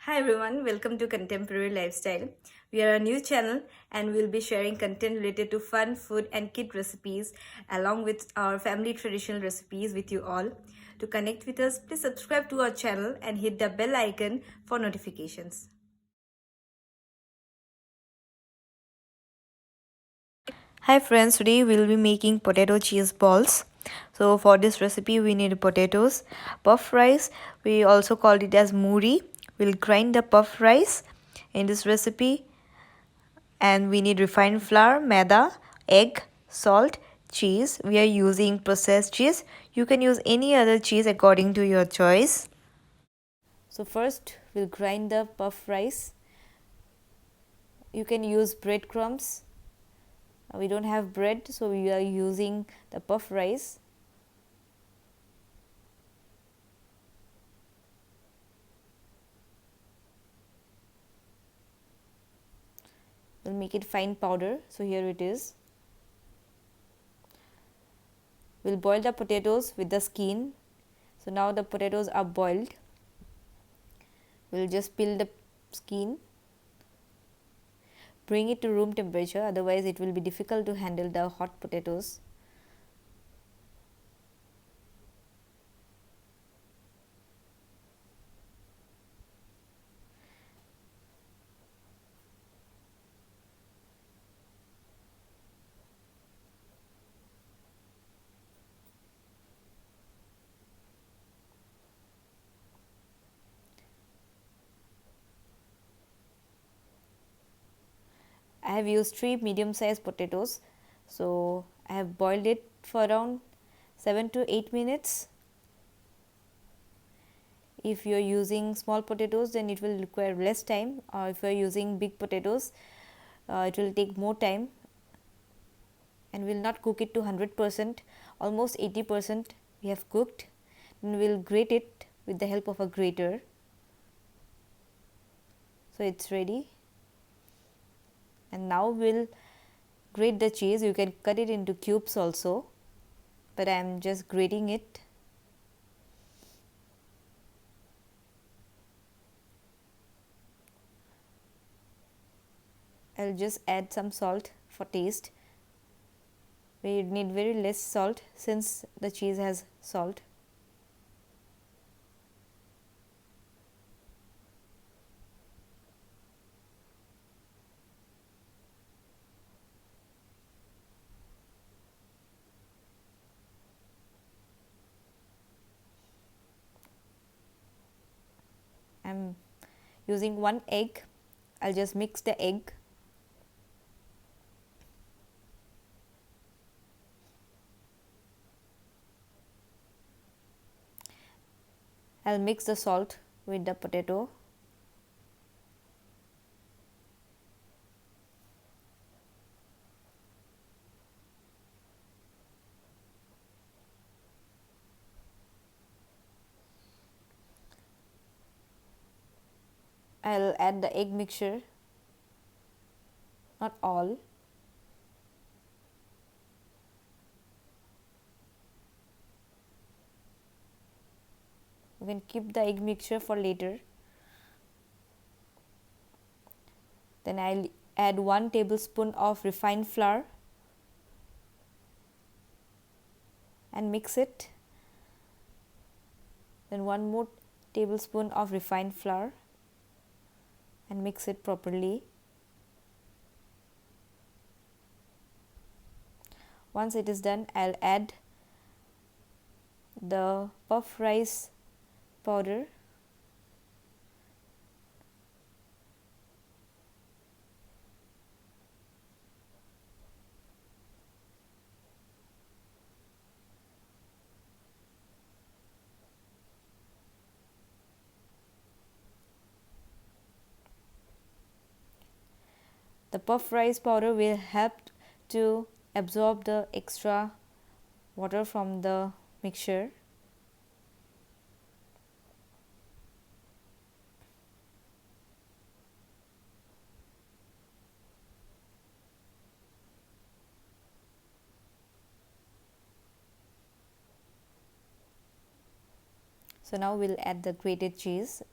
Hi everyone, welcome to Contemporary Lifestyle. We are a new channel and we'll be sharing content related to fun, food and kid recipes along with our family traditional recipes with you all. To connect with us, please subscribe to our channel and hit the bell icon for notifications. Hi friends, today we'll be making potato cheese balls. So for this recipe we need potatoes, puff rice, we also called it as muri. We'll grind the puff rice in this recipe, and we need refined flour, maida, egg, salt, cheese. We are using processed cheese. You can use any other cheese according to your choice. So first we'll grind the puff rice. You can use breadcrumbs. We don't have bread, so we are using the puff rice. We'll make it fine powder. So here it is. We'll boil the potatoes with the skin. So now the potatoes are boiled. We'll just peel the skin. Bring it to room temperature, otherwise it will be difficult to handle the hot potatoes. I have used 3 medium sized potatoes. So I have boiled it for around 7 to 8 minutes. If you are using small potatoes, then it will require less time, or if you are using big potatoes, it will take more time and will not cook it to 100%. Almost 80% we have cooked. Then we will grate it with the help of a grater. So it's ready. And now we'll grate the cheese. You can cut it into cubes also, but I am just grating it. I'll just add some salt for taste. We need very less salt since the cheese has salt. I'm using 1 egg. I'll just mix the egg. I'll mix the salt with the potato. I'll add the egg mixture, not all. You can keep the egg mixture for later. Then I'll add 1 tablespoon of refined flour and mix it. Then 1 more tablespoon of refined flour and mix it properly. Once it is done, I'll add the puff rice powder. The puff rice powder will help to absorb the extra water from the mixture. So now we'll add the grated cheese.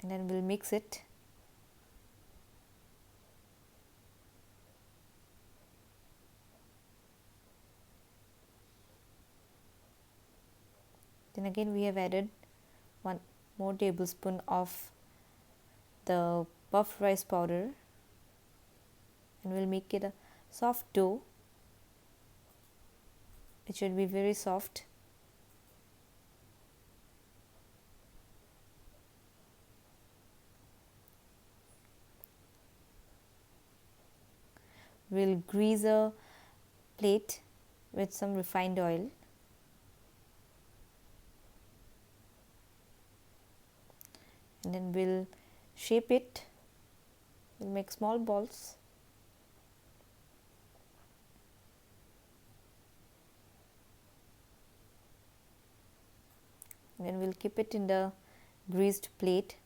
and then we'll mix it. Then again we have added 1 more tablespoon of the puff rice powder, and we'll make it a soft dough. It should be very soft. We'll grease a plate with some refined oil. And then we'll shape it. We'll make small balls. And then we'll keep it in the greased plate.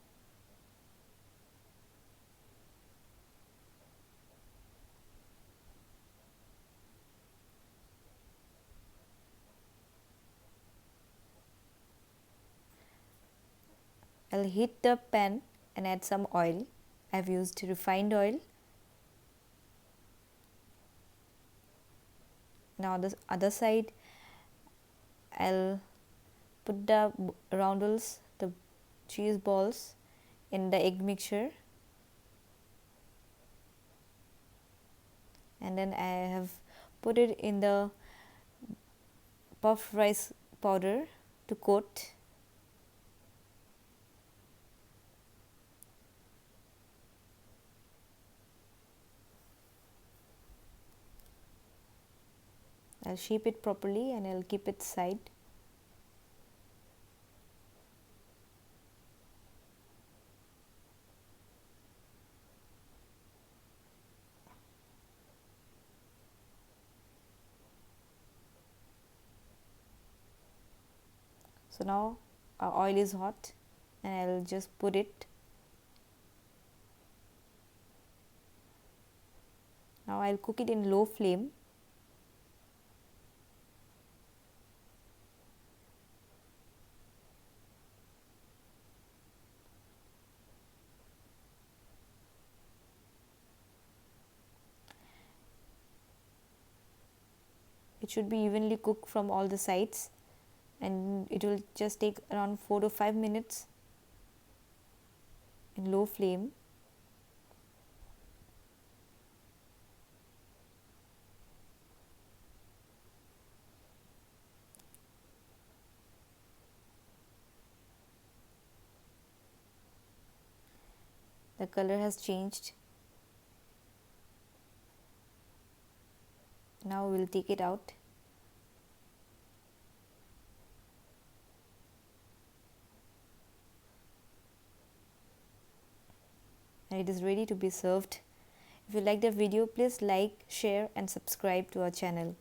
I'll heat the pan and add some oil. I've used refined oil. Now the other side, I'll put the roundels, the cheese balls, in the egg mixture, and then I have put it in the puff rice powder to coat. I'll shape it properly and I'll keep it side. So now our oil is hot and I'll just put it. Now I'll cook it in low flame. It should be evenly cooked from all the sides, and it will just take around 4 to 5 minutes in low flame. The color has changed. Now we'll take it out. And it is ready to be served. If you like the video, please like, share and subscribe to our channel.